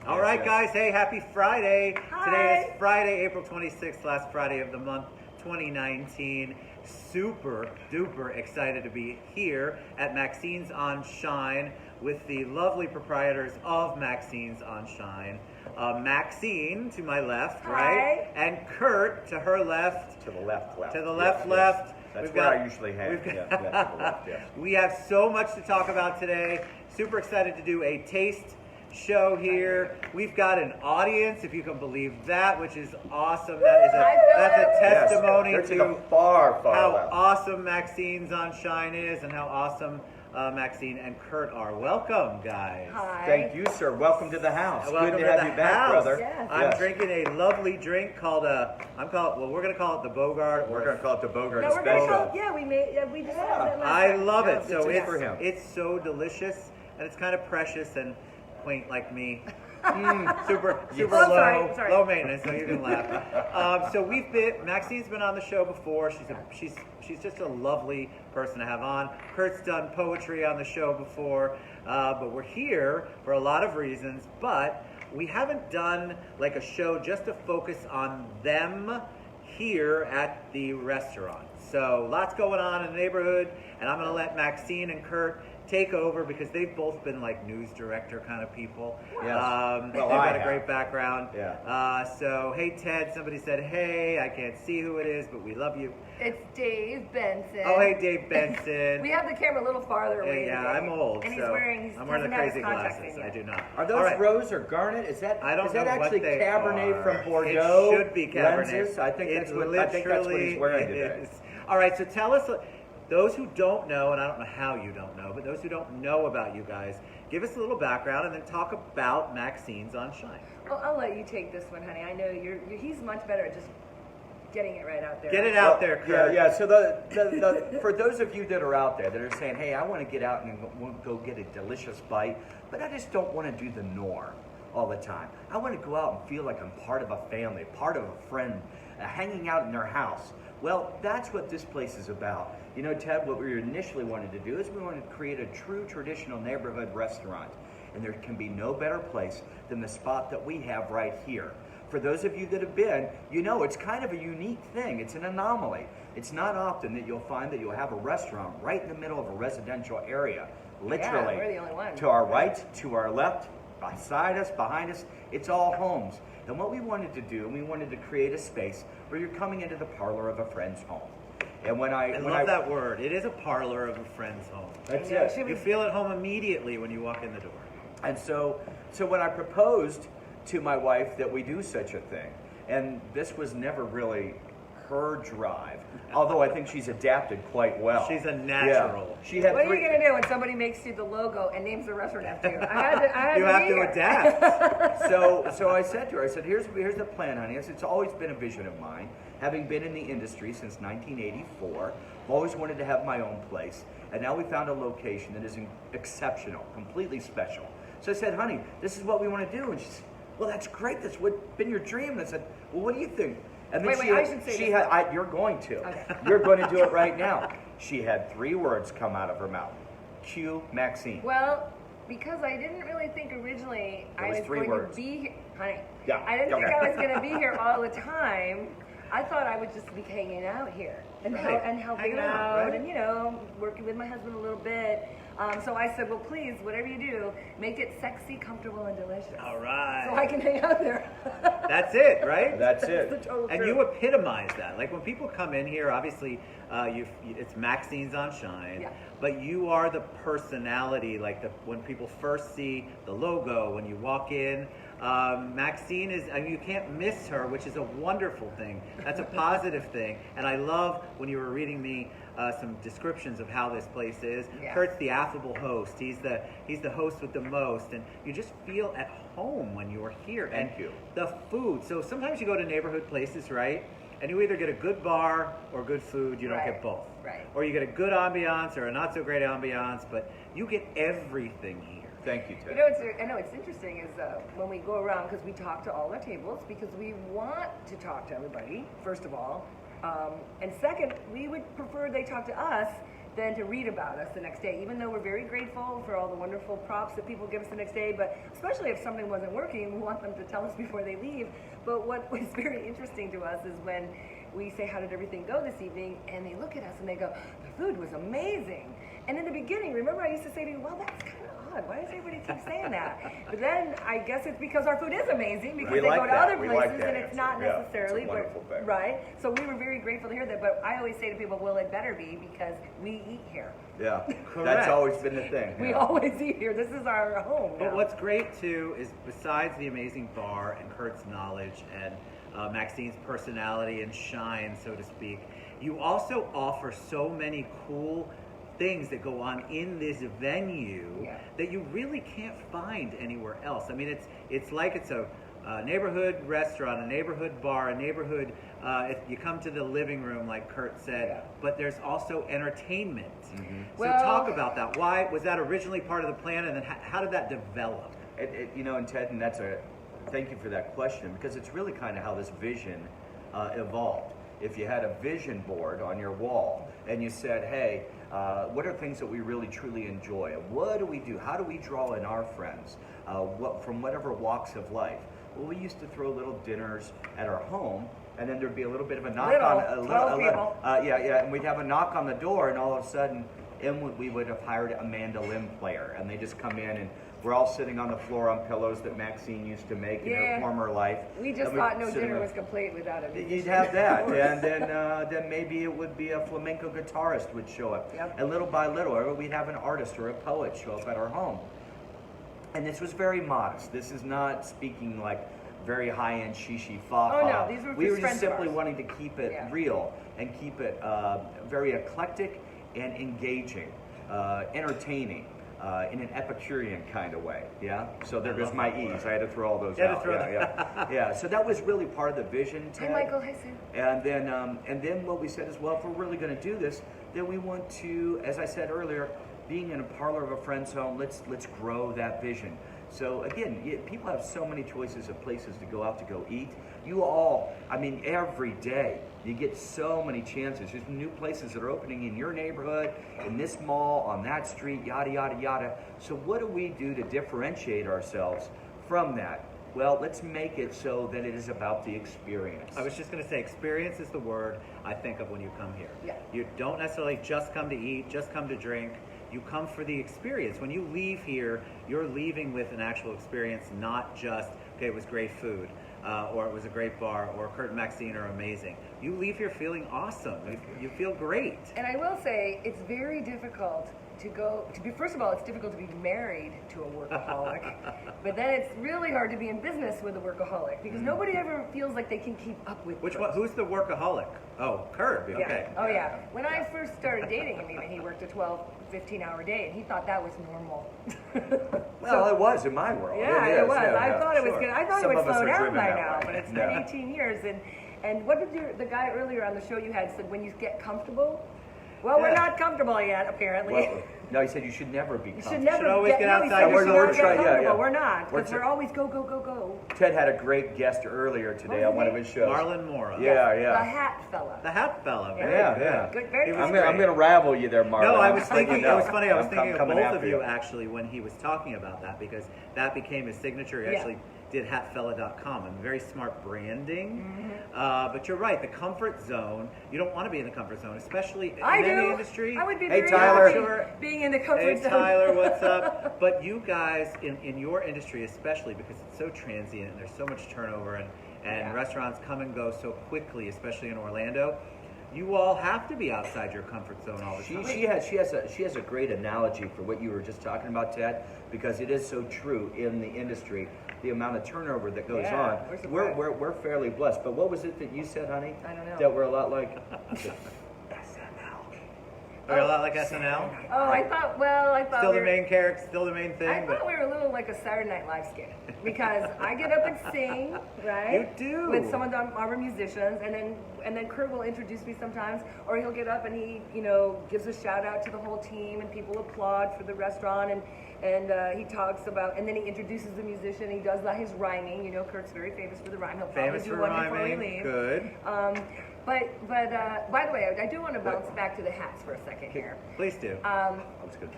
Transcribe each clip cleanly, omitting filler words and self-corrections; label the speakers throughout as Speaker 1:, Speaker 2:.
Speaker 1: All right, guys. Hey, happy Friday.
Speaker 2: Hi.
Speaker 1: Today is Friday, April 26th, last Friday of the month, 2019. Super duper excited to be here at MAXINE'S on Shine with the lovely proprietors of MAXINE'S on Shine. Maxine to my left,
Speaker 2: Hi.
Speaker 1: right? And Kurt to her left.
Speaker 3: To the left.
Speaker 1: To the left.
Speaker 3: That's
Speaker 1: We've
Speaker 3: where
Speaker 1: got-
Speaker 3: I usually hang.
Speaker 1: we've
Speaker 3: Yeah,
Speaker 1: got-
Speaker 3: to the left, yes.
Speaker 1: We have so much to talk about today. Super excited to do a taste show here. We've got an audience, if you can believe that, which is awesome. That's a testimony
Speaker 3: Yes,
Speaker 1: to
Speaker 3: they're the far
Speaker 1: how
Speaker 3: left.
Speaker 1: awesome MAXINE'S on Shine is and how awesome Maxine and Kurt are. Welcome, guys.
Speaker 2: Hi.
Speaker 3: Thank you, sir. Welcome to the house.
Speaker 1: Welcome
Speaker 3: Good to have
Speaker 1: the
Speaker 3: you back,
Speaker 1: house.
Speaker 3: brother.
Speaker 2: Yes.
Speaker 1: I'm drinking a lovely drink called we're gonna call it the Bogart.
Speaker 3: We're going to call it the Bogart
Speaker 2: No, we're gonna
Speaker 3: Special.
Speaker 2: call. We decided that last
Speaker 1: I
Speaker 2: time.
Speaker 1: love it.
Speaker 3: Yeah,
Speaker 1: So
Speaker 3: it's for him.
Speaker 1: it's so delicious and it's kind of precious and quaint like me. Super
Speaker 2: Oh, sorry.
Speaker 1: low maintenance, so you can laugh. So Maxine's been on the show before. She's just a lovely person to have on. Kurt's done poetry on the show before, but we're here for a lot of reasons. But we haven't done like a show just to focus on them here at the restaurant. So lots going on in the neighborhood, and I'm going to let Maxine and Kurt take over because they've both been like news director kind of people.
Speaker 3: Yes.
Speaker 1: They've
Speaker 3: Well,
Speaker 1: got
Speaker 3: I
Speaker 1: a great
Speaker 3: have.
Speaker 1: background.
Speaker 3: Yeah.
Speaker 1: So, hey Ted, somebody said, hey, I can't see who it is, but we love you.
Speaker 2: It's Dave Benson.
Speaker 1: Oh, hey Dave Benson.
Speaker 2: We have the camera a little farther away.
Speaker 1: Yeah,
Speaker 2: today.
Speaker 1: I'm old,
Speaker 2: And he's
Speaker 1: so
Speaker 2: wearing.
Speaker 1: I'm wearing the
Speaker 2: hasn't had his
Speaker 1: crazy
Speaker 2: contacts
Speaker 1: glasses.
Speaker 2: in
Speaker 1: I
Speaker 2: yet.
Speaker 1: do not.
Speaker 3: Are those
Speaker 1: All right.
Speaker 3: rose or garnet? Is that
Speaker 1: I don't
Speaker 3: is that
Speaker 1: know what
Speaker 3: actually
Speaker 1: they
Speaker 3: Cabernet
Speaker 1: are.
Speaker 3: from Bordeaux?
Speaker 1: It should be Cabernet.
Speaker 3: Lenses? I think
Speaker 1: It's
Speaker 3: that's what he's wearing
Speaker 1: it
Speaker 3: today.
Speaker 1: is. All right, so tell us, those who don't know, and I don't know how you don't know, but those who don't know about you guys, give us a little background and then talk about MAXINE'S on Shine.
Speaker 2: Well, I'll let you take this one, honey. I know he's much better at just getting it right out there.
Speaker 1: Get it out there, Kurt.
Speaker 3: Yeah. So the for those of you that are out there that are saying, "Hey, I want to get out and go get a delicious bite, but I just don't want to do the norm all the time. I want to go out and feel like I'm part of a family, part of a friend, hanging out in their house." Well, that's what this place is about. You know, Ted, what we initially wanted to do is we wanted to create a true traditional neighborhood restaurant. And there can be no better place than the spot that we have right here. For those of you that have been, you know it's kind of a unique thing. It's an anomaly. It's not often that you'll find that you'll have a restaurant right in the middle of a residential area. Literally.
Speaker 2: Yeah, we're the only one.
Speaker 3: To our right, to our left, beside us, behind us, it's all homes. And what we wanted to do, we wanted to create a space where you're coming into the parlor of a friend's home. And when I
Speaker 1: love that word. It is a parlor of a friend's home.
Speaker 3: That's
Speaker 2: Yeah,
Speaker 3: it.
Speaker 1: You feel at home immediately when you walk in the door.
Speaker 3: And so when I proposed to my wife that we do such a thing, and this was never really her drive, although I think she's adapted quite well.
Speaker 1: She's a natural.
Speaker 3: Yeah. She had
Speaker 2: What are
Speaker 3: three.
Speaker 2: you gonna do when somebody makes you the logo and names the restaurant after you? I had
Speaker 1: You
Speaker 2: to
Speaker 1: have
Speaker 2: be
Speaker 1: to
Speaker 2: here.
Speaker 1: adapt.
Speaker 3: So I said to her, I said, here's the plan, honey. I said, it's always been a vision of mine. Having been in the industry since 1984, I've always wanted to have my own place. And now we found a location that is exceptional, completely special. So I said, honey, this is what we want to do. And she said, well, that's great. That's been your dream. And I said, well, what do you think? And then
Speaker 2: Wait, I should say this.
Speaker 3: you're going to.
Speaker 2: Okay.
Speaker 3: You're going to do it right now. She had 3 words come out of her mouth. Cue Maxine.
Speaker 2: Well, because I didn't really think originally
Speaker 3: It
Speaker 2: I
Speaker 3: was
Speaker 2: was
Speaker 3: 3
Speaker 2: going
Speaker 3: words.
Speaker 2: to be here, honey.
Speaker 3: Yeah,
Speaker 2: I didn't think
Speaker 3: okay.
Speaker 2: I was going to be here all the time. I thought I would just be hanging out here and,
Speaker 1: Right.
Speaker 2: and helping
Speaker 1: Hanging out,
Speaker 2: out
Speaker 1: right?
Speaker 2: and, working with my husband a little bit. So I said, well, please, whatever you do, make it sexy, comfortable, and delicious.
Speaker 1: All right.
Speaker 2: So I can hang out there.
Speaker 1: That's it, right?
Speaker 3: That's
Speaker 2: the
Speaker 3: it.
Speaker 2: total
Speaker 1: And
Speaker 2: truth.
Speaker 1: you epitomize that. Like when people come in here, obviously, it's MAXINE'S on Shine,
Speaker 2: Yeah.
Speaker 1: but you are the personality. Like when people first see the logo, when you walk in, Maxine is. I mean, you can't miss her, which is a wonderful thing. That's a positive thing. And I love when you were reading me some descriptions of how this place is.
Speaker 2: Yeah.
Speaker 1: Kurt's the affable host. He's the host with the most, and you just feel at home when you're here.
Speaker 3: Thank
Speaker 1: and
Speaker 3: you.
Speaker 1: The food. So sometimes you go to neighborhood places, right? And you either get a good bar or good food. You don't
Speaker 2: Right.
Speaker 1: get both.
Speaker 2: Right.
Speaker 1: Or you get a good ambiance or a not so great ambiance, but you get everything here.
Speaker 3: Thank you, Ted.
Speaker 2: I know it's interesting is when we go around, because we talk to all our tables, because we want to talk to everybody, first of all. And second, we would prefer they talk to us than to read about us the next day. Even though we're very grateful for all the wonderful props that people give us the next day, but especially if something wasn't working, we want them to tell us before they leave. But what was very interesting to us is when we say, how did everything go this evening? And they look at us and they go, the food was amazing. And in the beginning, remember I used to say to you, well, that's kind of odd. Why does everybody keep saying that? But then I guess it's because our food is amazing, because
Speaker 3: We
Speaker 2: they
Speaker 3: like
Speaker 2: go to
Speaker 3: that.
Speaker 2: other
Speaker 3: We
Speaker 2: places
Speaker 3: like that
Speaker 2: and it's not
Speaker 3: answer. Yeah,
Speaker 2: necessarily,
Speaker 3: it's a wonderful thing.
Speaker 2: right? So we were very grateful to hear that. But I always say to people, well, it better be because we eat here.
Speaker 3: Yeah,
Speaker 1: Correct.
Speaker 3: that's always been the thing.
Speaker 2: We
Speaker 3: yeah.
Speaker 2: always eat here. This is our home.
Speaker 1: But
Speaker 2: now.
Speaker 1: what's great too is besides the amazing bar and Kurt's knowledge and Maxine's personality and shine, so to speak, you also offer so many cool things that go on in this venue that you really can't find anywhere else. I mean, it's like it's a neighborhood restaurant, a neighborhood bar, a neighborhood. If you come to the living room, like Kurt said, but there's also entertainment.
Speaker 3: Mm-hmm.
Speaker 1: So talk about that. Why was that originally part of the plan, and then how did that develop?
Speaker 3: You know, and Ted, and thank you for that question, because it's really kind of how this vision evolved. If you had a vision board on your wall and you said, hey, what are things that we really truly enjoy? What do we do? How do we draw in our friends from whatever walks of life? Well, we used to throw little dinners at our home, and then there'd be a little bit of a knock and we'd have a knock on the door, and all of a sudden we would have hired a mandolin player, and they just come in, and we're all sitting on the floor on pillows that Maxine used to make in her former life.
Speaker 2: We just thought no dinner was complete without it.
Speaker 3: You'd have that, and then maybe it would be a flamenco guitarist would show up, and little by little, or we'd have an artist or a poet show up at our home. And this was very modest. This is not speaking like very high-end shishi fa.
Speaker 2: Oh no, these were
Speaker 3: we were
Speaker 2: friends
Speaker 3: just simply
Speaker 2: of ours.
Speaker 3: wanting to keep it real and keep it very eclectic and engaging, entertaining. In an Epicurean kind of way, So there goes my E's. I had to throw all those out. Yeah. So that was really part of the vision, Ted.
Speaker 2: Hey, Michael. Hey, Sam.
Speaker 3: And then what we said is, well, if we're really going to do this, then we want to, as I said earlier, being in a parlor of a friend's home, let's grow that vision. So again, people have so many choices of places to go out to go eat. You all, I mean, every day you get so many chances. There's new places that are opening in your neighborhood, in this mall, on that street, yada, yada, yada. So what do we do to differentiate ourselves from that? Well, let's make it so that it is about the experience.
Speaker 1: I was just going to say, experience is the word I think of when you come here.
Speaker 2: Yeah.
Speaker 1: You don't necessarily just come to eat, just come to drink. You come for the experience. When you leave here, you're leaving with an actual experience, not just, okay, it was great food, or it was a great bar, or Kurt and Maxine are amazing. You leave here feeling awesome. You feel great.
Speaker 2: And I will say, it's very difficult first of all, it's difficult to be married to a workaholic, but then it's really hard to be in business with a workaholic, because nobody ever feels like they can keep up with
Speaker 1: Which one? Who's the workaholic? Oh, Kurt.
Speaker 2: Yeah.
Speaker 1: Okay.
Speaker 2: Oh, yeah. When I first started dating him, even, he worked a 12, 15-hour day, and he thought that was normal.
Speaker 3: Well, it was in my world.
Speaker 2: Yeah, it was.
Speaker 3: Yeah,
Speaker 2: I thought it was
Speaker 3: sure.
Speaker 2: good. I thought
Speaker 3: Some
Speaker 2: it would
Speaker 3: of us
Speaker 2: slow
Speaker 3: are
Speaker 2: down
Speaker 3: driven
Speaker 2: by
Speaker 3: that
Speaker 2: now,
Speaker 3: way.
Speaker 2: but it's been 18 years. And what did the guy earlier on the show you had said, when you get comfortable? Well, we're not comfortable yet, apparently.
Speaker 3: Well, no, he said you should never be
Speaker 2: You
Speaker 3: comfortable.
Speaker 2: should never
Speaker 1: always get
Speaker 2: no, he
Speaker 1: outside
Speaker 2: said
Speaker 1: your
Speaker 2: you should
Speaker 1: zone.
Speaker 2: not get
Speaker 3: We're trying-
Speaker 2: comfortable.
Speaker 3: yeah.
Speaker 2: We're not, because
Speaker 3: We're
Speaker 2: we're always go, go, go, go.
Speaker 3: Ted had a great guest earlier today on one of his shows.
Speaker 1: Marlon Mora.
Speaker 3: Yeah,
Speaker 2: The
Speaker 3: yeah.
Speaker 2: hat fella.
Speaker 1: The hat fella. Very
Speaker 3: Yeah,
Speaker 1: good.
Speaker 3: yeah.
Speaker 2: Good, very
Speaker 1: He
Speaker 2: good.
Speaker 1: was
Speaker 3: I'm going to ravel you there, Marlon.
Speaker 1: No, I
Speaker 3: I'm
Speaker 1: was
Speaker 3: just letting
Speaker 1: thinking,
Speaker 3: you know.
Speaker 1: it was funny, I was
Speaker 3: I'm
Speaker 1: thinking of
Speaker 3: coming
Speaker 1: both
Speaker 3: after
Speaker 1: of you actually when he was talking about that, because that became his signature. He actually did hatfella.com, and very smart branding. But you're right, the comfort zone, you don't want to be in the comfort zone, especially in any industry.
Speaker 2: I would be
Speaker 3: Hey,
Speaker 2: very
Speaker 3: Tyler.
Speaker 2: happy being in the comfort
Speaker 1: Hey
Speaker 2: zone.
Speaker 1: Tyler, what's up? But you guys, in your industry especially, because it's so transient and there's so much turnover, and restaurants come and go so quickly, especially in Orlando, you all have to be outside your comfort zone all the time.
Speaker 3: She has a great analogy for what you were just talking about, Ted, because it is so true in the industry. The amount of turnover that goes on, we're fairly blessed. But what was it that you said, honey?
Speaker 2: I don't know.
Speaker 3: That we're a lot like
Speaker 1: We're a lot like SNL.
Speaker 2: Oh, I thought
Speaker 1: Still
Speaker 2: we
Speaker 1: the
Speaker 2: were,
Speaker 1: main character, still the main thing.
Speaker 2: I
Speaker 1: but
Speaker 2: thought we were a little like a Saturday Night Live skit, because I get up and sing, right?
Speaker 1: You do.
Speaker 2: With some of our musicians, and then Kurt will introduce me sometimes, or he'll get up and he, gives a shout out to the whole team, and people applaud for the restaurant, and he talks about, and then he introduces the musician. He does his rhyming. Kurt's very famous for the rhime. He'll probably
Speaker 1: Famous
Speaker 2: do
Speaker 1: for
Speaker 2: one before we
Speaker 1: rhyming.
Speaker 2: leave.
Speaker 1: Good.
Speaker 2: But by the way, I do want to bounce back to the hats for a second here.
Speaker 1: Please do.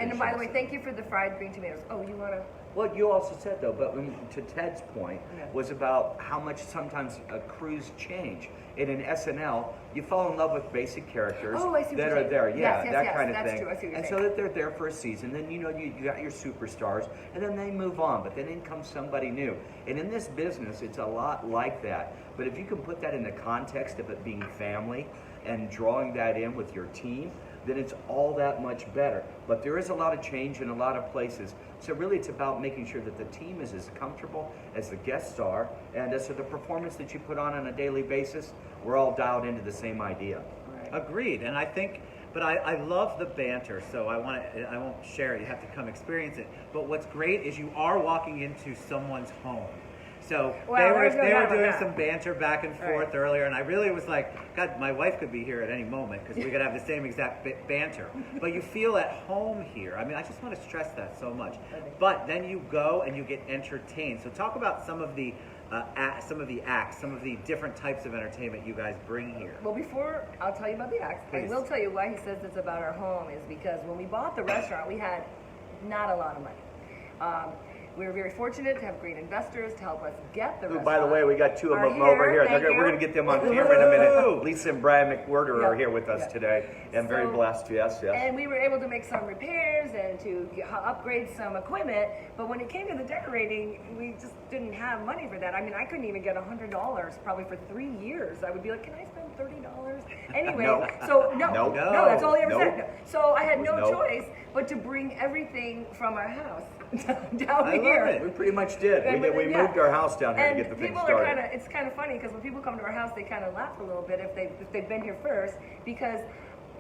Speaker 2: And then, by the way, thank you for the fried green tomatoes. Oh, you want to?
Speaker 3: Well, you also said though, but to Ted's point,
Speaker 2: Yeah.
Speaker 3: was about how much sometimes crews change. And in SNL, you fall in love with basic characters
Speaker 2: Oh, I see what
Speaker 3: that
Speaker 2: you're
Speaker 3: are
Speaker 2: saying.
Speaker 3: there,
Speaker 2: Yes, yes,
Speaker 3: that
Speaker 2: yes,
Speaker 3: kind of
Speaker 2: that's
Speaker 3: thing.
Speaker 2: true. I see what you're
Speaker 3: And
Speaker 2: saying.
Speaker 3: so that they're there for a season, then you got your superstars, and then they move on. But then in comes somebody new. And in this business, it's a lot like that. But if you can put that in the context of it being family and drawing that in with your team, then it's all that much better. But there is a lot of change in a lot of places. So really it's about making sure that the team is as comfortable as the guests are, and as to the performance that you put on a daily basis, we're all dialed into the same idea.
Speaker 1: Agreed. And I think, but I love the banter, so I won't share it. You have to come experience it. But what's great is you are walking into someone's home. So
Speaker 2: Well,
Speaker 1: they
Speaker 2: there's no
Speaker 1: were
Speaker 2: doubt about
Speaker 1: doing
Speaker 2: that.
Speaker 1: some banter back and forth
Speaker 2: Right.
Speaker 1: earlier, and I really was like, God, my wife could be here at any moment because we could have the same exact banter. But you feel at home here. I mean, I just want to stress that so much. But then you go and you get entertained. So talk about some of the acts, some of the different types of entertainment you guys bring here.
Speaker 2: Well, before I'll tell you about the acts, I
Speaker 1: Please.
Speaker 2: will tell you why he says this about our home is because when we bought the restaurant, we had not a lot of money. We were very fortunate to have great investors to help us get the
Speaker 3: Who,
Speaker 2: restaurant.
Speaker 3: by the way, we got two of
Speaker 2: Are
Speaker 3: them over here.
Speaker 2: thank
Speaker 3: We're
Speaker 2: you.
Speaker 3: going to get them on camera in a minute.
Speaker 1: Woo!
Speaker 3: Lisa and Brian McWhirter are
Speaker 2: Yeah.
Speaker 3: here with us
Speaker 2: Yeah.
Speaker 3: today. And very
Speaker 2: So-
Speaker 3: blessed, yes.
Speaker 2: And we were able to make some repairs and to upgrade some equipment, but when it came to the decorating, we just didn't have money for that. I mean, I couldn't even get $100 probably for 3 years. I would be like, can I spend $30? Anyway,
Speaker 3: No.
Speaker 2: so
Speaker 3: No.
Speaker 2: no, that's all he ever said.
Speaker 3: Nope.
Speaker 2: No. So I had no
Speaker 3: Nope.
Speaker 2: choice but to bring everything from our house down
Speaker 1: I love
Speaker 2: here.
Speaker 1: it.
Speaker 3: We pretty much did. We
Speaker 2: Yeah.
Speaker 3: moved our house down here
Speaker 2: And
Speaker 3: to get the thing
Speaker 2: people
Speaker 3: started.
Speaker 2: are it's kind of funny because when people come to our house, they kind of laugh a little bit if they've been here first, because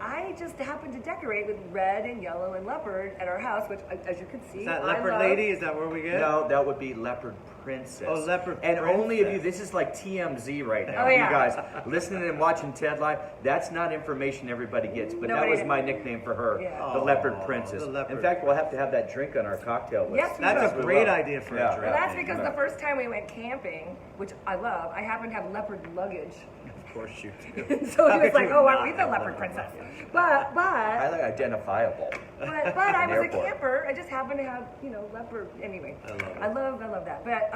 Speaker 2: I just happened to decorate with red and yellow and leopard at our house, which, as you can see,
Speaker 1: Is that
Speaker 2: I
Speaker 1: Leopard
Speaker 2: love.
Speaker 1: Lady? Is that where we get?
Speaker 3: No, that would be Leopard Princess.
Speaker 1: Oh, Leopard
Speaker 3: And only if you,
Speaker 1: Princess.
Speaker 3: this is like TMZ right now.
Speaker 2: Oh, yeah.
Speaker 3: You guys listening and watching Ted Live, that's not information everybody gets, but that
Speaker 2: Nobody-
Speaker 3: was my nickname for her,
Speaker 2: Yeah.
Speaker 3: the Leopard
Speaker 1: Aw,
Speaker 3: Princess.
Speaker 1: the Leopard
Speaker 3: In fact, we'll have to have that drink on our cocktail list.
Speaker 2: Yes, we
Speaker 1: That's
Speaker 2: will.
Speaker 1: a great idea for
Speaker 3: Yeah.
Speaker 1: a drink.
Speaker 2: Well, that's because
Speaker 3: Yeah.
Speaker 2: the first time we went camping, which I love, I happened to have leopard luggage.
Speaker 1: Of course you do.
Speaker 2: So
Speaker 1: How
Speaker 2: he was
Speaker 1: could
Speaker 2: like,
Speaker 1: you
Speaker 2: "Oh,
Speaker 1: not
Speaker 2: aren't we the
Speaker 1: have
Speaker 2: leopard
Speaker 1: a
Speaker 2: princess?"
Speaker 3: I
Speaker 2: But
Speaker 3: like identifiable.
Speaker 2: But I
Speaker 3: An
Speaker 2: was a
Speaker 3: airport.
Speaker 2: camper. I just happened to have, leopard. Anyway,
Speaker 1: I love it.
Speaker 2: I love that. But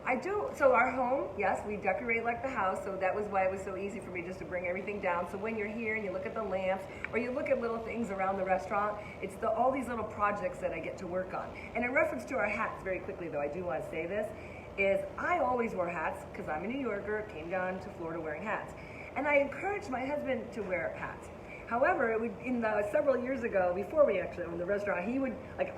Speaker 2: I do. So our home, yes, we decorate like the house. So that was why it was so easy for me just to bring everything down. So when you're here and you look at the lamps, or you look at little things around the restaurant, it's all these little projects that I get to work on. And in reference to our hats, very quickly though, I do want to say this: is I always wore hats because I'm a New Yorker, came down to Florida wearing hats, and I encouraged my husband to wear hats. However, several years ago, before we actually owned the restaurant,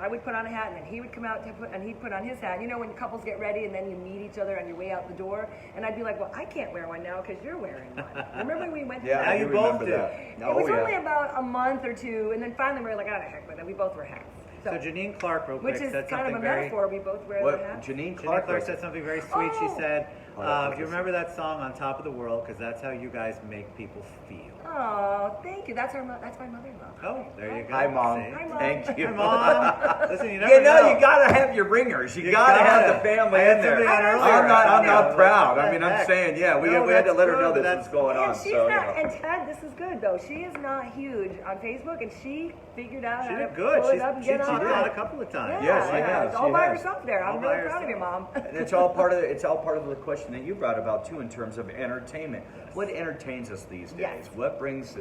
Speaker 2: I would put on a hat, and then he would come out and he'd put on his hat. You know, when couples get ready and then you meet each other on your way out the door, and I'd be like, well, I can't wear one now because you're wearing one. Remember we went?
Speaker 3: Yeah,
Speaker 1: Now
Speaker 3: I
Speaker 1: you
Speaker 3: do
Speaker 1: both
Speaker 3: remember
Speaker 1: do.
Speaker 3: that.
Speaker 2: It was only about a month or two, and then finally we were like, oh, the heck with it. We both wear hats.
Speaker 1: So Janine Clark, real quick,
Speaker 2: which is
Speaker 1: said
Speaker 2: kind of
Speaker 1: something
Speaker 2: a
Speaker 1: very.
Speaker 2: metaphor. We both wear
Speaker 3: What
Speaker 2: the hats.
Speaker 3: Janine
Speaker 1: Janine
Speaker 3: Clark
Speaker 1: Clark
Speaker 3: was-
Speaker 1: said something very sweet. She
Speaker 2: Oh.
Speaker 1: said,
Speaker 3: Oh,
Speaker 1: "Do you remember that song "On Top of the World"? Because that's how you guys make people feel."
Speaker 2: Oh, thank you. That's my mother-in-law.
Speaker 1: Oh, there you go.
Speaker 3: Hi, Mom.
Speaker 1: See?
Speaker 2: Hi, Mom.
Speaker 3: Thank you.
Speaker 1: Hi, Mom. Listen, you never
Speaker 3: You know,
Speaker 1: know.
Speaker 3: you gotta have your ringers. You,
Speaker 1: You
Speaker 3: gotta have
Speaker 1: gotta.
Speaker 3: the family
Speaker 1: I had
Speaker 3: in there.
Speaker 1: somebody on earlier.
Speaker 3: I'm
Speaker 1: I
Speaker 3: not
Speaker 1: know.
Speaker 3: proud.
Speaker 1: What
Speaker 3: I
Speaker 1: the
Speaker 3: mean, I'm
Speaker 1: heck?
Speaker 3: saying, yeah, we
Speaker 1: No,
Speaker 3: had to
Speaker 1: that's
Speaker 3: let her
Speaker 1: good,
Speaker 3: know
Speaker 1: but
Speaker 3: this was
Speaker 1: that's-
Speaker 3: going on.
Speaker 2: And she's
Speaker 3: So,
Speaker 2: not,
Speaker 3: you know.
Speaker 2: and Ted, this is good though. She is not huge on Facebook, and she figured out
Speaker 1: She
Speaker 2: how to
Speaker 1: did good.
Speaker 2: pull it
Speaker 1: She's
Speaker 2: up and
Speaker 1: she
Speaker 2: get on
Speaker 1: did
Speaker 2: that.
Speaker 1: a couple of times.
Speaker 3: Yes, she has,
Speaker 2: It's all
Speaker 3: she
Speaker 2: by
Speaker 3: has.
Speaker 2: herself there.
Speaker 1: All
Speaker 2: I'm
Speaker 1: by
Speaker 2: really proud of you,
Speaker 1: herself.
Speaker 2: Mom.
Speaker 3: And it's all part of the question that you brought about too, in terms of entertainment. What entertains us these days?
Speaker 2: Yes.
Speaker 3: What brings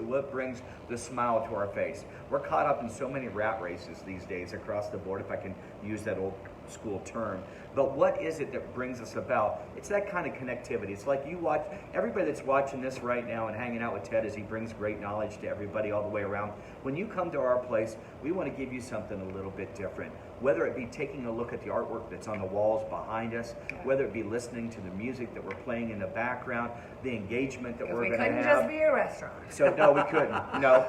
Speaker 3: the smile to our face? We're caught up in so many rat races these days across the board, if I can use that old school term. But what is it that brings us about? It's that kind of connectivity. It's like you watch, everybody that's watching this right now and hanging out with Ted as he brings great knowledge to everybody all the way around. When you come to our place, we want to give you something a little bit different. Whether it be taking a look at the artwork that's on the walls behind us, whether it be listening to the music that we're playing in the background, the engagement that
Speaker 2: Because
Speaker 3: we're
Speaker 2: we
Speaker 3: going to
Speaker 2: couldn't
Speaker 3: have.
Speaker 2: just be a restaurant.
Speaker 3: So no, we couldn't. No.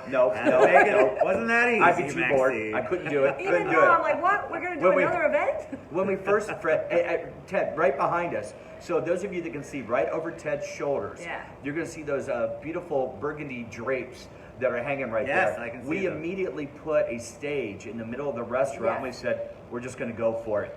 Speaker 1: Wasn't that easy?
Speaker 3: I'd be too bored.
Speaker 1: Maxine?
Speaker 3: I couldn't do it.
Speaker 2: Even
Speaker 3: Couldn't do
Speaker 2: though
Speaker 3: it.
Speaker 2: I'm like, what? We're going to do
Speaker 3: When we-
Speaker 2: another event?
Speaker 3: When we first, Ted, right behind us. So those of you that can see right over Ted's shoulders,
Speaker 2: Yeah.
Speaker 3: you're going to see those beautiful burgundy drapes that are hanging right
Speaker 1: Yes,
Speaker 3: there.
Speaker 1: I can see
Speaker 3: We
Speaker 1: them.
Speaker 3: immediately put a stage in the middle of the restaurant.
Speaker 2: Yes.
Speaker 3: We said, we're just going to go for it.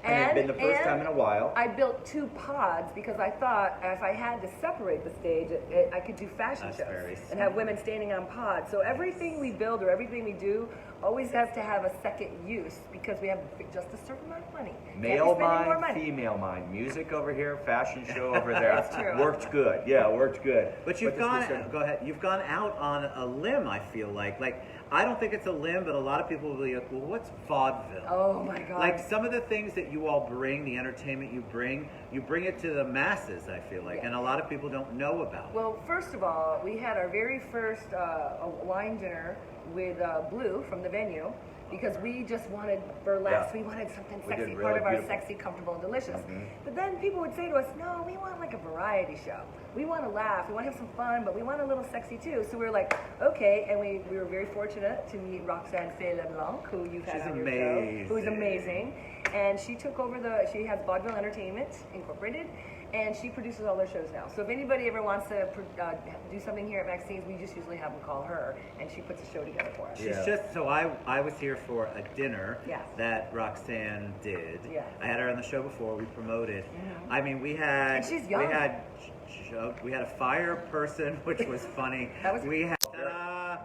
Speaker 3: And it had been the first time in a while.
Speaker 2: I built 2 pods because I thought if I had to separate the stage, I could do fashion
Speaker 1: That's
Speaker 2: shows
Speaker 1: very
Speaker 2: and have women standing on pods. So everything we build or everything we do always has to have a second use because we have just a certain amount of money.
Speaker 3: Male
Speaker 2: Can't be spending more
Speaker 3: mind,
Speaker 2: money.
Speaker 3: female mind. Music over here, fashion show over there.
Speaker 2: That's true.
Speaker 3: Worked good. Yeah, worked good.
Speaker 1: But you've
Speaker 3: this was
Speaker 1: gone. Go ahead. You've gone out on a limb. I feel like. I don't think it's a limb, but a lot of people will be like, well, what's vaudeville?
Speaker 2: Oh my God.
Speaker 1: Like some of the things that you all bring, the entertainment you bring it to the masses, I feel like,
Speaker 2: Yeah.
Speaker 1: and a lot of people don't know about.
Speaker 2: Well, first of all, we had our very first wine dinner with Blue from the venue because we just wanted burlesque.
Speaker 3: Yeah.
Speaker 2: We wanted something
Speaker 3: We did
Speaker 2: sexy,
Speaker 3: really
Speaker 2: part of our
Speaker 3: beautiful.
Speaker 2: sexy, comfortable, and delicious.
Speaker 3: Mhm.
Speaker 2: But then people would say to us, no, we want like a variety show. We want to laugh. We want to have some fun, but we want a little sexy too. So we were like, okay. And we were very fortunate to meet Roxanne Fay-LeBlanc, who you've had
Speaker 1: She's
Speaker 2: on your show, who is
Speaker 1: amazing.
Speaker 2: amazing. And she took over she has Vaudeville Entertainment Incorporated, and she produces all their shows now. So if anybody ever wants to do something here at Maxine's, we just usually have them call her, and she puts a show together for us.
Speaker 1: She's
Speaker 3: Yeah.
Speaker 1: just so I was here for a dinner
Speaker 2: Yes.
Speaker 1: that Roxanne did.
Speaker 2: Yes.
Speaker 1: I had her on the show before. We promoted.
Speaker 2: Mhm.
Speaker 1: I mean, we had
Speaker 2: And she's young.
Speaker 1: we had a fire person, which was funny.
Speaker 2: That was-
Speaker 1: we had.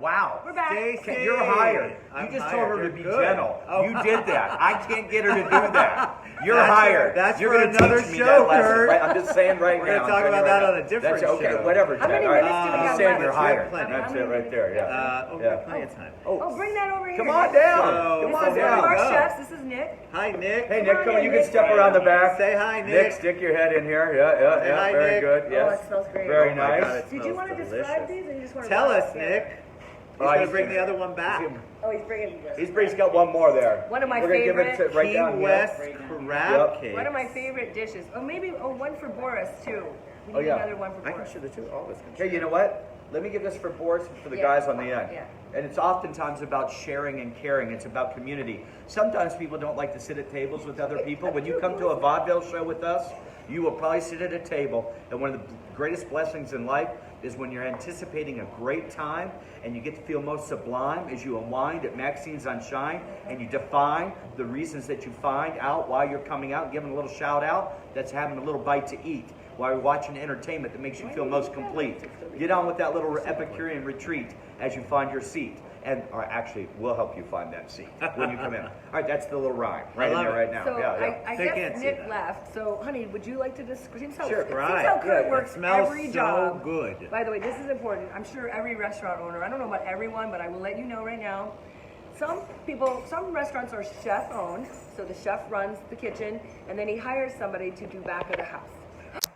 Speaker 3: Wow.
Speaker 2: We're back.
Speaker 1: Stacey.
Speaker 3: You're hired.
Speaker 1: I'm
Speaker 3: You just
Speaker 1: hired.
Speaker 3: told her
Speaker 1: You're
Speaker 3: to be
Speaker 1: good.
Speaker 3: gentle.
Speaker 1: Oh.
Speaker 3: You did that. I can't get her to do that. You're
Speaker 1: That's
Speaker 3: hired.
Speaker 1: for- that's
Speaker 3: You're
Speaker 1: for
Speaker 3: gonna
Speaker 1: another
Speaker 3: teach me
Speaker 1: show,
Speaker 3: that lesson.
Speaker 1: Kurt.
Speaker 3: Right? I'm just saying right
Speaker 1: We're
Speaker 3: now.
Speaker 1: gonna
Speaker 3: I'm
Speaker 1: talk
Speaker 3: telling you
Speaker 1: about
Speaker 3: right
Speaker 1: that
Speaker 3: now.
Speaker 1: on a different
Speaker 3: That's okay.
Speaker 1: show.
Speaker 3: Whatever.
Speaker 2: How
Speaker 3: Chad.
Speaker 2: many
Speaker 3: All right.
Speaker 2: minutes do we
Speaker 3: I'm
Speaker 2: have
Speaker 3: saying
Speaker 2: left?
Speaker 3: you're
Speaker 1: We have
Speaker 3: hired.
Speaker 1: plenty.
Speaker 3: That's
Speaker 2: How
Speaker 3: it
Speaker 2: many
Speaker 3: right there.
Speaker 2: minutes?
Speaker 3: Yeah.
Speaker 1: We
Speaker 3: Yeah.
Speaker 1: have plenty of time.
Speaker 2: Oh, bring that over here.
Speaker 3: Come on
Speaker 2: Nick.
Speaker 3: down.
Speaker 1: So-
Speaker 3: Come
Speaker 2: This
Speaker 3: on
Speaker 2: is one of
Speaker 3: down.
Speaker 2: our
Speaker 1: Go.
Speaker 2: chefs. This is Nick.
Speaker 1: Hi, Nick.
Speaker 3: Hey, Nick,
Speaker 2: Come
Speaker 3: come
Speaker 2: on
Speaker 3: on. You
Speaker 2: in,
Speaker 3: can step
Speaker 2: Nick.
Speaker 3: around the back.
Speaker 1: Say hi,
Speaker 3: Nick,
Speaker 1: Nick.
Speaker 3: stick your head in here. Yeah.
Speaker 1: Say hi,
Speaker 3: Very
Speaker 1: Nick.
Speaker 3: good.
Speaker 2: Oh,
Speaker 3: Yes.
Speaker 2: it smells great.
Speaker 3: Very
Speaker 1: Oh my
Speaker 3: nice.
Speaker 1: God, it
Speaker 2: Did you
Speaker 1: smells
Speaker 2: want to describe
Speaker 1: delicious.
Speaker 2: these, or you just want to
Speaker 1: Tell
Speaker 2: run
Speaker 1: us,
Speaker 2: together?
Speaker 1: Nick. He's
Speaker 3: Oh,
Speaker 1: gonna
Speaker 3: he's-
Speaker 1: bring the other one back.
Speaker 2: Oh, he's bringing this.
Speaker 3: He's got one more there.
Speaker 2: One of my
Speaker 3: We're gonna give
Speaker 2: favorite
Speaker 3: it to right
Speaker 1: Key
Speaker 3: down
Speaker 1: West
Speaker 3: here.
Speaker 1: crab
Speaker 3: Yep.
Speaker 1: cake.
Speaker 2: One of my favorite dishes. Oh, maybe one for Boris too. We
Speaker 3: Oh,
Speaker 2: need
Speaker 3: yeah.
Speaker 2: another one for
Speaker 1: I can
Speaker 2: Boris.
Speaker 1: share the two. All of us can
Speaker 3: Hey,
Speaker 1: share.
Speaker 3: you know what? Let me give this for Boris and for the
Speaker 2: Yeah.
Speaker 3: guys on the end.
Speaker 2: Yeah.
Speaker 3: And it's oftentimes about sharing and caring. It's about community. Sometimes people don't like to sit at tables with other people. When you come to a vaudeville show with us, you will probably sit at a table. And one of the greatest blessings in life is when you're anticipating a great time and you get to feel most sublime as you unwind at Maxine's on Shine and you define the reasons that you find out why you're coming out and giving a little shout out. That's having a little bite to eat while you're watching entertainment that makes you feel most complete. Get on with that little Epicurean retreat as you find your seat. Or actually, we'll help you find that seat when you come in. All right, that's the little rhyme right in
Speaker 1: love
Speaker 3: there
Speaker 1: it.
Speaker 3: right now.
Speaker 2: So
Speaker 3: Yeah.
Speaker 2: I
Speaker 1: They can't
Speaker 2: guess
Speaker 1: see
Speaker 2: Nick
Speaker 1: that.
Speaker 2: left. So, honey, would you like to describe? Seems how,
Speaker 3: Sure.
Speaker 2: it seems
Speaker 1: Right.
Speaker 2: how Kurt
Speaker 3: Yeah,
Speaker 2: works
Speaker 1: it smells
Speaker 2: every
Speaker 1: so
Speaker 2: job.
Speaker 1: good.
Speaker 2: By the way, this is important. I'm sure every restaurant owner. I don't know about everyone, but I will let you know right now. Some restaurants are chef owned, so the chef runs the kitchen, and then he hires somebody to do back of the house.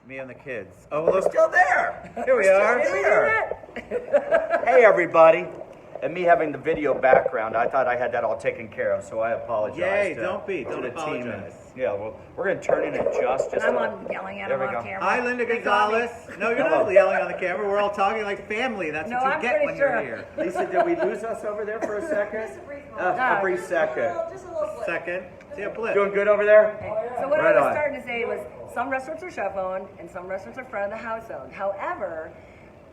Speaker 1: Me and the kids. Oh, well,
Speaker 3: Still there.
Speaker 1: here we are.
Speaker 2: Did we do that?
Speaker 3: Hey, everybody. And me having the video background, I thought I had that all taken care of, so I apologize.
Speaker 1: Yay,
Speaker 3: to-
Speaker 1: don't be.
Speaker 3: to
Speaker 1: Don't
Speaker 3: the team.
Speaker 1: apologize.
Speaker 3: Yeah, well, we're going to turn in and adjust. Just
Speaker 2: I'm
Speaker 3: a-
Speaker 2: on yelling at
Speaker 3: There
Speaker 2: him
Speaker 3: we
Speaker 2: on
Speaker 3: go.
Speaker 2: camera.
Speaker 1: Hi, Linda
Speaker 2: They got me.
Speaker 1: Gonzalez. No, you're
Speaker 3: Hello.
Speaker 1: not yelling on the camera. We're all talking like family. That's
Speaker 2: No,
Speaker 1: what you
Speaker 2: I'm
Speaker 1: get
Speaker 2: pretty
Speaker 1: when
Speaker 2: sure.
Speaker 1: you're here.
Speaker 3: Lisa, did we lose us over there for a second?
Speaker 4: Just a brief moment.
Speaker 3: A brief second.
Speaker 4: Just a little blip.
Speaker 1: Second. See a blip.
Speaker 3: Doing good over there?
Speaker 2: So what
Speaker 3: Right
Speaker 2: I was
Speaker 3: on.
Speaker 2: starting to say was some restaurants are chef owned and some restaurants are front of the house owned. However,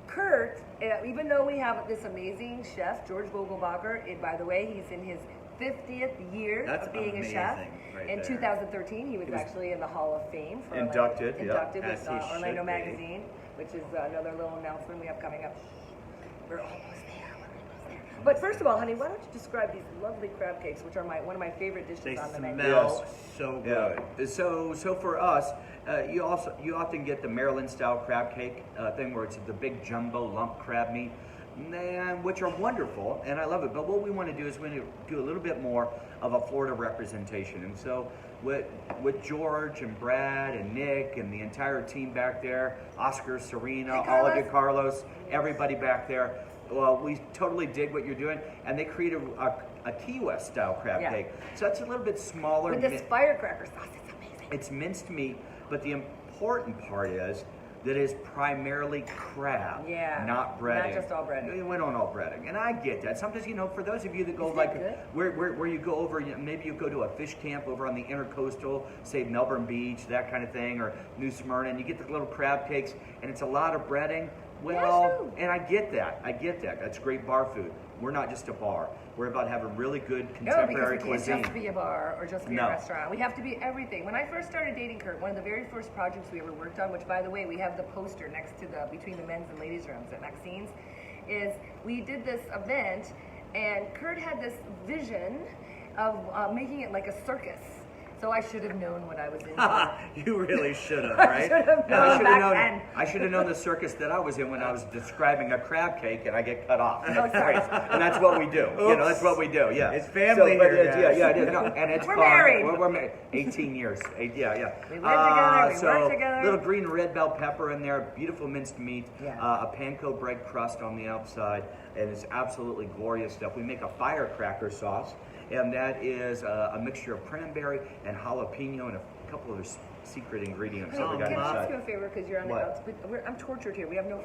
Speaker 2: Kurt, even though we have this amazing chef, George Vogelbacher, and by the way, he's in his 50th year
Speaker 1: That's
Speaker 2: of being
Speaker 1: amazing
Speaker 2: a chef.
Speaker 1: right
Speaker 2: In
Speaker 1: there.
Speaker 2: 2013, he was actually in the Hall of Fame for
Speaker 3: Inducted, yeah.
Speaker 2: inducted
Speaker 1: As
Speaker 2: with
Speaker 1: he should
Speaker 2: Orlando
Speaker 1: be.
Speaker 2: Magazine, which is another little announcement we have coming up. We're almost there. We're almost there. But first of all, honey, why don't you describe these lovely crab cakes, which are one of my favorite dishes
Speaker 1: They
Speaker 2: on the menu?
Speaker 1: smell so good.
Speaker 3: Yeah. So for us, you often get the Maryland style crab cake thing where it's the big jumbo lump crab meat, and which are wonderful, and I love it. But what we want to do is we want to do a little bit more of a Florida representation, and so with George and Brad and Nick and the entire team back there, Oscar, Serena,
Speaker 2: Hey,
Speaker 3: all of you,
Speaker 2: Carlos.
Speaker 3: Carlos, everybody back there. Well, we totally dig what you're doing, and they created a Key West style crab
Speaker 2: Yeah.
Speaker 3: cake. So it's a little bit smaller.
Speaker 2: With this firecracker sauce, it's amazing.
Speaker 3: It's minced meat, but the important part is that it's primarily crab,
Speaker 2: Yeah,
Speaker 3: not breading.
Speaker 2: not just all breading.
Speaker 3: We don't all breading, and I get that. Sometimes, for those of you that go
Speaker 2: Isn't
Speaker 3: like
Speaker 2: that
Speaker 3: where you go over, maybe you go to a fish camp over on the intercoastal, say Melbourne Beach, that kind of thing, or New Smyrna, and you get the little crab cakes, and it's a lot of breading. Well,
Speaker 2: true.
Speaker 3: and I get that. That's great bar food. we're not just a bar. We're about having really good
Speaker 2: No,
Speaker 3: contemporary
Speaker 2: because we can't
Speaker 3: cuisine.
Speaker 2: just be a bar or just be
Speaker 3: No.
Speaker 2: a restaurant. We have to be everything. When I first started dating Kurt, one of the very first projects we ever worked on, which by the way, we have the poster next to between the men's and ladies' rooms at MAXINE'S, is we did this event and Kurt had this vision of making it like a circus. So I should have known what I was in.
Speaker 1: You really should have,
Speaker 2: I
Speaker 1: right?
Speaker 2: should have
Speaker 3: And I
Speaker 2: known
Speaker 3: should
Speaker 2: back
Speaker 3: have known.
Speaker 2: then.
Speaker 3: I should have known the circus that I was in when I was describing a crab cake and I get cut off.
Speaker 2: Oh, sorry.
Speaker 3: And that's what we do. You know, that's what we do. Yeah.
Speaker 1: It's family
Speaker 3: but
Speaker 1: here,
Speaker 3: it's-
Speaker 1: guys.
Speaker 3: Yeah, it is. No, and it's
Speaker 2: We're
Speaker 3: fun.
Speaker 2: married.
Speaker 3: We're married. 18 years. Yeah.
Speaker 2: We live together, we
Speaker 3: so
Speaker 2: work together.
Speaker 3: Little green and red bell pepper in there. Beautiful minced meat.
Speaker 2: Yeah.
Speaker 3: A panko bread crust on the outside, and it's absolutely glorious stuff. We make a firecracker sauce, and that is a mixture of cranberry and jalapeno and a couple of secret ingredients that we got
Speaker 2: Can I ask
Speaker 3: inside.
Speaker 2: you a favor because you're on
Speaker 3: What?
Speaker 2: the outs? I'm tortured here. We have no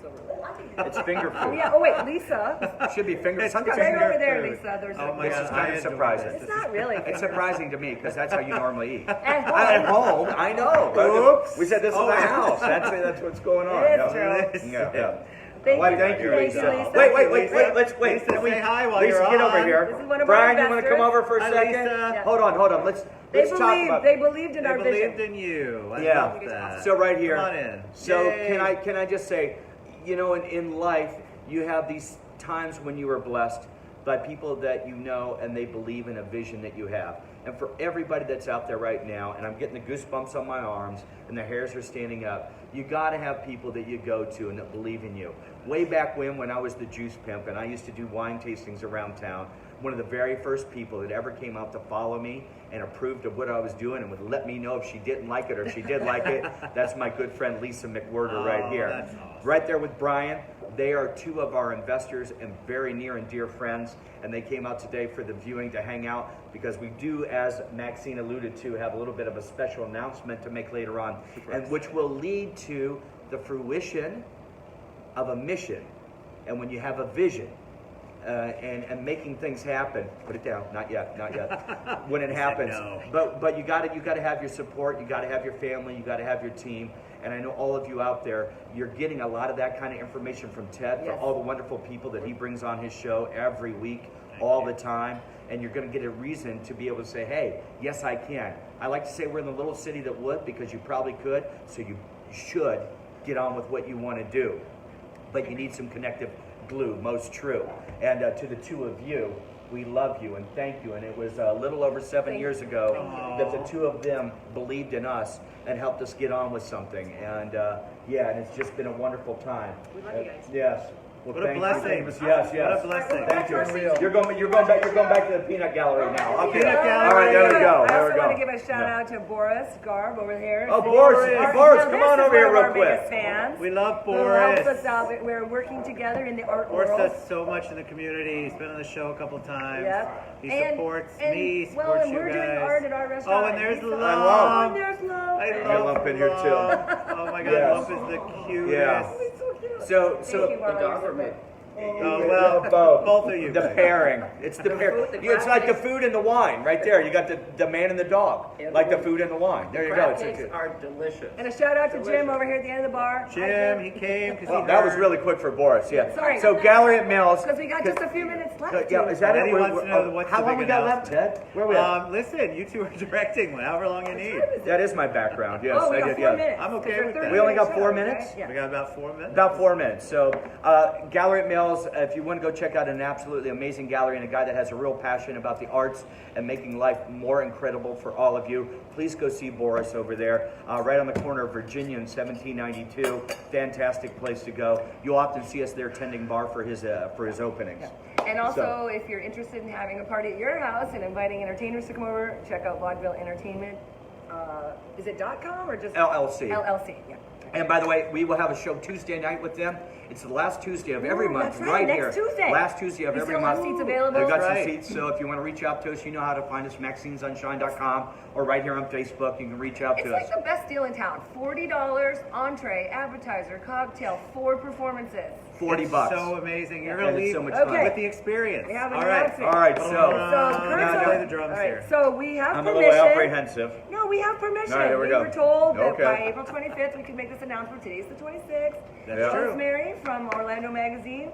Speaker 2: silverware.
Speaker 3: It's finger
Speaker 2: Oh
Speaker 3: food.
Speaker 2: yeah. Oh wait, Lisa.
Speaker 3: It should be finger.
Speaker 1: It's
Speaker 3: Sometimes
Speaker 2: Right
Speaker 1: finger
Speaker 2: over there,
Speaker 1: food.
Speaker 2: Lisa. There's
Speaker 1: Oh
Speaker 2: a.
Speaker 1: my
Speaker 3: This
Speaker 1: God,
Speaker 3: is kind
Speaker 1: I
Speaker 3: of
Speaker 1: adore
Speaker 3: surprising.
Speaker 1: this.
Speaker 2: It's not really.
Speaker 3: It's surprising to me because that's how you normally eat.
Speaker 2: At home.
Speaker 3: At home, I know.
Speaker 1: Oops.
Speaker 3: We said this is
Speaker 1: Oh.
Speaker 3: a house. That's what's going on.
Speaker 2: It is
Speaker 3: No.
Speaker 2: true.
Speaker 3: Yeah.
Speaker 2: Thank
Speaker 3: Why,
Speaker 2: you.
Speaker 3: thank you,
Speaker 2: Thank
Speaker 3: Lisa.
Speaker 2: you, Lisa.
Speaker 3: Wait.
Speaker 1: Lisa,
Speaker 3: Let's wait.
Speaker 1: Lisa,
Speaker 3: Can we-
Speaker 1: say hi while
Speaker 3: Lisa,
Speaker 1: you're
Speaker 3: get over
Speaker 1: on.
Speaker 3: here.
Speaker 2: This is one of our
Speaker 3: Brian, you want to
Speaker 2: investors.
Speaker 3: come over for a
Speaker 1: Hi,
Speaker 3: second?
Speaker 1: Lisa.
Speaker 2: Yeah.
Speaker 3: Hold on. Let's talk about.
Speaker 2: They believed in
Speaker 1: They
Speaker 2: our
Speaker 1: believed
Speaker 2: vision.
Speaker 1: in you. I
Speaker 3: Yeah.
Speaker 1: love that.
Speaker 3: So right here.
Speaker 1: Come on in.
Speaker 3: So
Speaker 1: Yay.
Speaker 3: can I just say, you know, in life you have these times when you are blessed by people that you know and they believe in a vision that you have. And for everybody that's out there right now, and I'm getting the goosebumps on my arms and the hairs are standing up, you got to have people that you go to and that believe in you. Way back when I was the juice pimp and I used to do wine tastings around town, one of the very first people that ever came out to follow me and approved of what I was doing and would let me know if she didn't like it or if she did like it, that's my good friend Lisa McWhirter right here.
Speaker 1: That's awesome.
Speaker 3: Right there with Brian. They are two of our investors and very near and dear friends, and they came out today for the viewing to hang out because we do, as Maxine alluded to, have a little bit of a special announcement to make later on, and which will lead to the fruition of a mission. And when you have a vision, and making things happen. Put it down. Not yet. When it happens.
Speaker 1: no.
Speaker 3: But you got to have your support. You got to have your family. You got to have your team. And I know all of you out there, you're getting a lot of that kind of information from Ted for
Speaker 2: Yes.
Speaker 3: all the wonderful people that he brings on his show every week, all the time. And you're going to get a reason to be able to say, hey, yes, I can. I like to say we're in the little city that would, because you probably could. So you should get on with what you want to do. But you need some connective glue, most true. And to the two of you, we love you and thank you. And it was a little over 7 years ago that the two of them believed in us and helped us get on with something. And and it's just been a wonderful time.
Speaker 2: We love you guys.
Speaker 3: Yes. Well,
Speaker 1: What a
Speaker 3: thank
Speaker 1: blessing.
Speaker 3: you. Yes.
Speaker 1: What a blessing.
Speaker 3: Thank you.
Speaker 2: Unreal.
Speaker 3: You're going back to the peanut gallery now. Okay.
Speaker 1: Peanut gallery.
Speaker 3: All right, there we go.
Speaker 2: I
Speaker 3: There
Speaker 2: also
Speaker 3: we go.
Speaker 2: want to give a shout
Speaker 3: Yeah.
Speaker 2: out to Boris Garb over here.
Speaker 3: Oh, Boris,
Speaker 2: Now,
Speaker 3: come on
Speaker 2: this is
Speaker 3: over here
Speaker 2: one of
Speaker 3: real
Speaker 2: our
Speaker 3: quick.
Speaker 2: biggest fans.
Speaker 1: We love
Speaker 2: Who
Speaker 1: Boris.
Speaker 2: helps us out. We're working together in the art
Speaker 1: Boris
Speaker 2: world.
Speaker 1: does so much in the community. He's been on the show a couple times.
Speaker 2: Yep.
Speaker 1: He
Speaker 2: And-
Speaker 1: supports
Speaker 2: and,
Speaker 1: me,
Speaker 2: well,
Speaker 1: supports
Speaker 2: and
Speaker 1: you
Speaker 2: we're
Speaker 1: guys.
Speaker 2: doing art at our restaurant.
Speaker 1: Oh, and there's
Speaker 2: Lisa.
Speaker 1: Lump.
Speaker 3: Lump.
Speaker 2: Oh, there's Lump.
Speaker 1: I
Speaker 3: got
Speaker 1: love
Speaker 3: Lump in here, too.
Speaker 1: Oh my God,
Speaker 3: Yes.
Speaker 1: Lump is the cutest.
Speaker 3: Yeah.
Speaker 2: He's so cute.
Speaker 3: So
Speaker 2: Thank you, Marlon.
Speaker 1: Oh well,
Speaker 3: both.
Speaker 1: both of you.
Speaker 3: The
Speaker 1: guys.
Speaker 3: pairing. It's the pair.
Speaker 2: food, the
Speaker 3: Yeah, it's
Speaker 2: crab
Speaker 3: like the
Speaker 2: cakes.
Speaker 3: food and the wine right there. You got the man and the dog. Like the food and the wine. There you go.
Speaker 4: Crab
Speaker 3: It's
Speaker 4: cakes are delicious.
Speaker 2: And a shout out to Jim over here at the end of the bar.
Speaker 1: Jim, he came because
Speaker 3: well,
Speaker 1: he
Speaker 3: that was
Speaker 1: heard-
Speaker 3: really quick for Boris. Yeah.
Speaker 2: Sorry.
Speaker 3: So Gallery at Mills.
Speaker 2: Because we got just a few minutes left.
Speaker 3: Yeah, is that
Speaker 1: And
Speaker 3: it?
Speaker 1: he wants to know what's
Speaker 3: how
Speaker 1: the
Speaker 3: long
Speaker 1: big
Speaker 3: we got left, Ted? Where we at?
Speaker 1: Listen, you two are directing however long you need.
Speaker 3: That is my background. Yes,
Speaker 2: Oh, we
Speaker 3: I
Speaker 2: got
Speaker 3: did.
Speaker 2: 4
Speaker 3: Yeah.
Speaker 2: minutes.
Speaker 1: I'm okay
Speaker 2: 'cause they're
Speaker 1: with that.
Speaker 2: 30
Speaker 3: We only got
Speaker 2: minute
Speaker 3: 4
Speaker 2: shows,
Speaker 3: minutes?
Speaker 2: right? Yeah.
Speaker 1: We got about 4 minutes.
Speaker 3: About 4 minutes. So, Gallery at Mills, if you want to go check out an absolutely amazing gallery and a guy that has a real passion about the arts and making life more incredible for all of you, please go see Boris over there, right on the corner of Virginia and 1792. Fantastic place to go. You'll often see us there tending bar for his openings.
Speaker 2: And also,
Speaker 3: So-
Speaker 2: if you're interested in having a party at your house and inviting entertainers to come over, check out Vaudeville Entertainment. Is it .com or just
Speaker 3: LLC.
Speaker 2: LLC? Yeah.
Speaker 3: And by the way, we will have a show Tuesday night with them. It's the last Tuesday of every
Speaker 2: Ooh,
Speaker 3: month,
Speaker 2: that's right, next
Speaker 3: here.
Speaker 2: Tuesday.
Speaker 3: Last Tuesday of
Speaker 2: We
Speaker 3: every
Speaker 2: still
Speaker 3: month.
Speaker 2: have seats available.
Speaker 3: We've got
Speaker 1: That's
Speaker 3: some
Speaker 1: right.
Speaker 3: seats, so if you want to reach out to us, you know how to find us, Maxine'sSunshine.com, or right here on Facebook. You can reach out
Speaker 2: It's
Speaker 3: to
Speaker 2: like
Speaker 3: us.
Speaker 2: the best deal in town. $40 entree, appetizer, cocktail, 4 performances.
Speaker 3: $40.
Speaker 1: So amazing. You're
Speaker 3: And
Speaker 1: gonna
Speaker 3: it's
Speaker 1: leave
Speaker 3: so much
Speaker 2: Okay.
Speaker 3: fun.
Speaker 1: with the experience.
Speaker 2: We have an
Speaker 1: All right.
Speaker 2: announcement.
Speaker 3: All right, so
Speaker 2: So,
Speaker 1: now
Speaker 2: Kurt's
Speaker 1: play
Speaker 2: on-
Speaker 1: the drums
Speaker 2: all right,
Speaker 1: here.
Speaker 2: so we have
Speaker 3: I'm a
Speaker 2: permission.
Speaker 3: little apprehensive.
Speaker 2: No, we have permission.
Speaker 3: All right, here we go.
Speaker 2: were told that
Speaker 3: Okay.
Speaker 2: by April 25th we could make this announcance. Today's the 26th.
Speaker 3: That's
Speaker 1: true.
Speaker 2: Rosemary from Orlando Magazine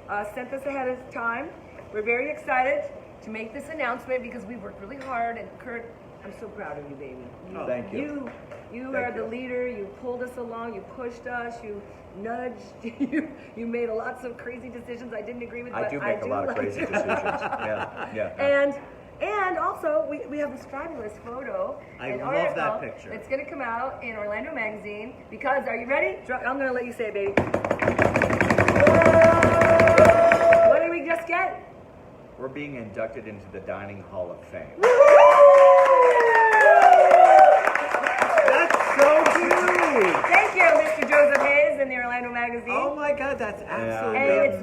Speaker 2: sent us ahead of time. We're very excited to make this announcement because we worked really hard. And Kurt, I'm so proud of you, baby.
Speaker 3: Thank you.
Speaker 2: You
Speaker 3: Thank
Speaker 2: are the
Speaker 3: you.
Speaker 2: leader. You pulled us along. You pushed us. You nudged. You made lots of crazy decisions I didn't agree with.
Speaker 3: I
Speaker 2: but
Speaker 3: do make a lot of
Speaker 2: like
Speaker 3: crazy decisions. Yeah.
Speaker 2: And also, we have this fabulous photo.
Speaker 1: I
Speaker 2: an
Speaker 1: love that
Speaker 2: article
Speaker 1: picture.
Speaker 2: It's going to come out in Orlando Magazine because, are you ready? I'm going to let you say it, baby. What did we just get?
Speaker 3: We're being inducted into the Dining Hall of Fame.
Speaker 1: That's so cute.
Speaker 2: Thank you, Mr. Joseph Hayes in the Orlando Magazine.
Speaker 1: Oh my God, that's absolutely
Speaker 2: and it's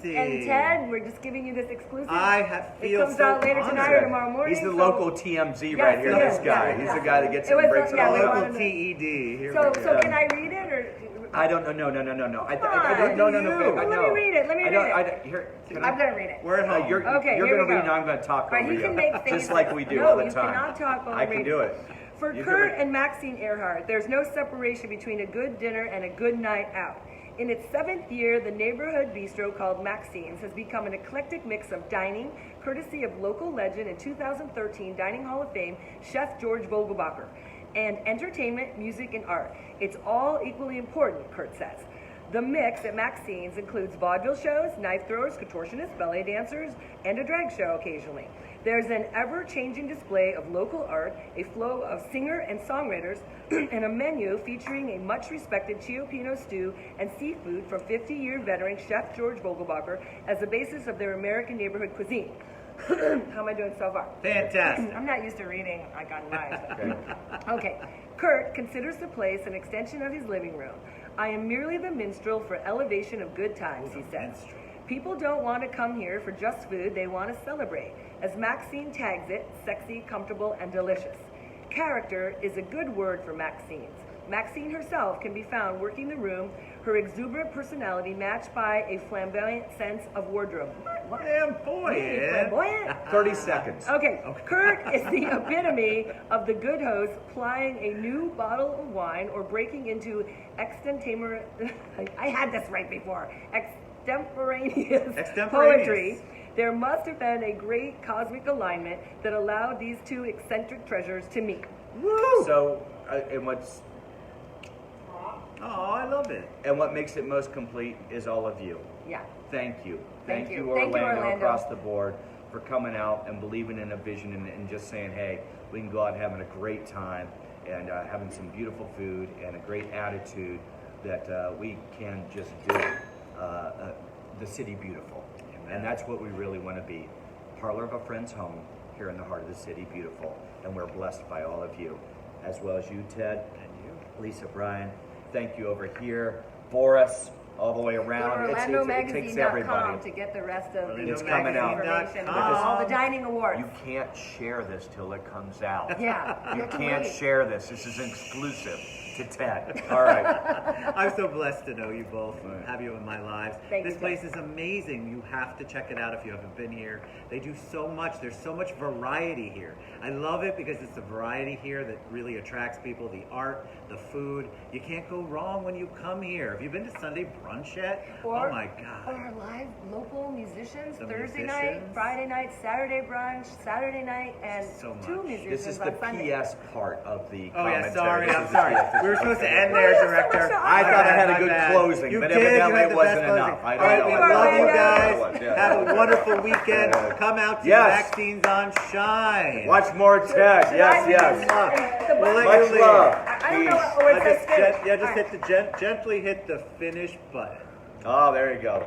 Speaker 1: amazing.
Speaker 2: and Ted, we're just giving you this exclusive.
Speaker 1: Feel
Speaker 2: it comes
Speaker 1: so
Speaker 2: out later tonight or
Speaker 1: honored.
Speaker 2: tomorrow morning.
Speaker 3: He's the
Speaker 2: so-
Speaker 3: local TMZ right here.
Speaker 2: yes,
Speaker 3: This guy.
Speaker 2: yes,
Speaker 3: He's
Speaker 2: yes.
Speaker 3: the guy that gets
Speaker 2: It
Speaker 3: it and
Speaker 2: was-
Speaker 3: breaks it
Speaker 2: yeah,
Speaker 3: all
Speaker 2: we
Speaker 3: up.
Speaker 1: Local
Speaker 2: wanted to-
Speaker 1: TED. Here
Speaker 2: So,
Speaker 1: we
Speaker 2: so
Speaker 1: go.
Speaker 2: can I read it or?
Speaker 3: I don't know. No.
Speaker 2: on.
Speaker 3: No.
Speaker 2: Well, let me read it. Let me read it.
Speaker 3: Here, can
Speaker 2: I'm gonna read it.
Speaker 1: We're at home.
Speaker 3: You're
Speaker 2: Okay,
Speaker 3: you're
Speaker 2: here
Speaker 3: gonna
Speaker 2: we
Speaker 3: read,
Speaker 2: go.
Speaker 3: and I'm gonna talk
Speaker 2: Right,
Speaker 3: over
Speaker 2: he
Speaker 3: you,
Speaker 2: can make things
Speaker 3: just like we do
Speaker 2: no,
Speaker 3: all the
Speaker 2: you
Speaker 3: time.
Speaker 2: cannot talk while
Speaker 3: I
Speaker 2: I'm
Speaker 3: can
Speaker 2: reading.
Speaker 3: do it.
Speaker 2: For
Speaker 3: You can
Speaker 2: Kurt
Speaker 3: read.
Speaker 2: and Maxine Earhart, there's no separation between a good dinner and a good night out. In its 7th year, the neighborhood bistro called Maxine's has become an eclectic mix of dining, courtesy of local legend and 2013 Dining Hall of Fame chef George Vogelbacher, and entertainment, music, and art. It's all equally important, Kurt says. The mix at Maxine's includes vaudeville shows, knife throwers, contortionists, ballet dancers, and a drag show occasionally. There's an ever-changing display of local art, a flow of singer and songwriters, and a menu featuring a much-respected Chiopino stew and seafood from 50-year veteran Chef George Vogelbacher as the basis of their American neighborhood cuisine. How am I doing so far?
Speaker 1: Fantastic.
Speaker 2: I'm not used to reading like on live.
Speaker 3: Okay.
Speaker 2: Okay. Kurt considers the place an extension of his living room. I am merely the minstrel for elevation of good times, he says.
Speaker 1: minstrel.
Speaker 2: People don't want to come here for just food, they want to celebrate. As Maxine tags it, sexy, comfortable, and delicious. Character is a good word for Maxine's. Maxine herself can be found working the room, her exuberant personality matched by a flamboyant sense of wardrobe. What?
Speaker 1: Flamboyant.
Speaker 2: Flamboyant?
Speaker 3: 30 seconds.
Speaker 2: Okay, Kurt is the epitome of the good host plying a new bottle of wine or breaking into extemporaneous, I had this right before, extemporaneous poetry. There must have been a great cosmic alignment that allowed these two eccentric treasures to meet.
Speaker 1: Woo!
Speaker 3: So, and what's
Speaker 1: Oh, I love it.
Speaker 3: and what makes it most complete is all of you.
Speaker 2: Yeah.
Speaker 3: Thank you.
Speaker 2: Thank you.
Speaker 3: Orlando,
Speaker 2: Thank you, Orlando.
Speaker 3: across the board for coming out and believing in a vision and just saying, hey, we can go out and having a great time and having some beautiful food and a great attitude that we can just do the city beautiful.
Speaker 1: Amen.
Speaker 3: And that's what we really want to be. Parlor of a Friend's Home here in the heart of the city beautiful. And we're blessed by all of you, as well as you, Ted,
Speaker 1: And you.
Speaker 3: Lisa, Brian. Thank you over here. Boris, all the way around.
Speaker 2: Go to
Speaker 3: It takes everybody.
Speaker 2: OrlandoMagazine.com to get the rest of the
Speaker 3: It's coming out.
Speaker 2: information
Speaker 1: Because
Speaker 2: about all the dining awards.
Speaker 3: You can't share this till it comes out.
Speaker 2: Yeah.
Speaker 3: You
Speaker 2: have to
Speaker 3: can't
Speaker 2: wait.
Speaker 3: share this. This is an exclusive to Ted. All right.
Speaker 1: I'm so blessed to know you both and
Speaker 3: Right.
Speaker 1: have you in my lives.
Speaker 2: Thank
Speaker 1: This
Speaker 2: you,
Speaker 1: place is amazing. You have to check it out if you haven't been here. They do so much. There's so much variety here. I love it because it's the variety here that really attracts people. The art, the food. You can't go wrong when you come here. Have you been to Sunday brunch yet?
Speaker 2: Or,
Speaker 1: oh my God.
Speaker 2: Or live local musicians,
Speaker 1: The
Speaker 2: Thursday
Speaker 1: musicians.
Speaker 2: night, Friday night, Saturday brunch, Saturday night, and
Speaker 1: So
Speaker 2: two
Speaker 1: much.
Speaker 2: musicians
Speaker 3: This is
Speaker 2: on
Speaker 3: the
Speaker 2: Sunday.
Speaker 3: PS part of the
Speaker 1: Oh
Speaker 3: commentary.
Speaker 1: yeah, sorry,
Speaker 3: This
Speaker 1: I'm
Speaker 3: is the
Speaker 1: sorry.
Speaker 3: PS.
Speaker 1: We were supposed to end
Speaker 2: Well,
Speaker 1: there,
Speaker 2: you have so
Speaker 1: director.
Speaker 2: much to
Speaker 3: I thought I had a
Speaker 1: My
Speaker 3: good
Speaker 1: bad.
Speaker 3: closing,
Speaker 1: You
Speaker 3: but
Speaker 1: did, you
Speaker 3: evidently
Speaker 1: had
Speaker 3: it
Speaker 1: the
Speaker 3: wasn't
Speaker 1: best
Speaker 3: enough.
Speaker 1: closing.
Speaker 3: I
Speaker 1: All right,
Speaker 3: don't
Speaker 1: we
Speaker 3: know.
Speaker 1: love you
Speaker 2: Orlando.
Speaker 1: guys.
Speaker 3: Yeah.
Speaker 1: Have a wonderful weekend.
Speaker 3: Yeah.
Speaker 1: Come out to
Speaker 3: Yes.
Speaker 1: Vaccines on Shine.
Speaker 3: Watch more Ted.
Speaker 2: Should
Speaker 3: Yes,
Speaker 2: I
Speaker 3: yes.
Speaker 2: read the
Speaker 1: We'll let
Speaker 2: button?
Speaker 3: Much
Speaker 1: you leave.
Speaker 3: love.
Speaker 2: I don't know
Speaker 3: Peace.
Speaker 2: what it
Speaker 1: I
Speaker 2: says
Speaker 1: just
Speaker 2: finish.
Speaker 1: just
Speaker 2: All right.
Speaker 1: hit the gently hit the finish button.
Speaker 3: Oh, there you go.